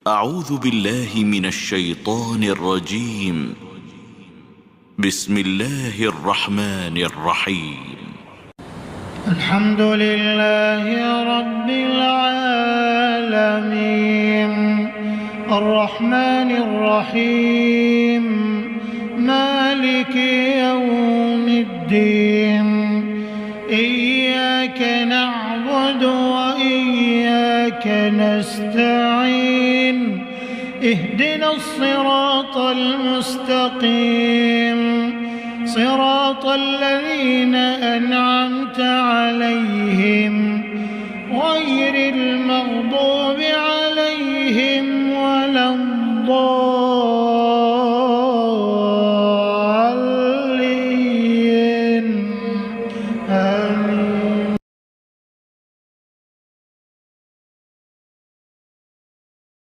أعوذ بالله من الشيطان الرجيم. بسم الله الرحمن الرحيم. الحمد لله رب العالمين الرحمن الرحيم مالك يوم الدين إياك نعبد وإياك نستعين اهدنا الصراط المستقيم صراط الذين أنعمت عليهم غير المغضوب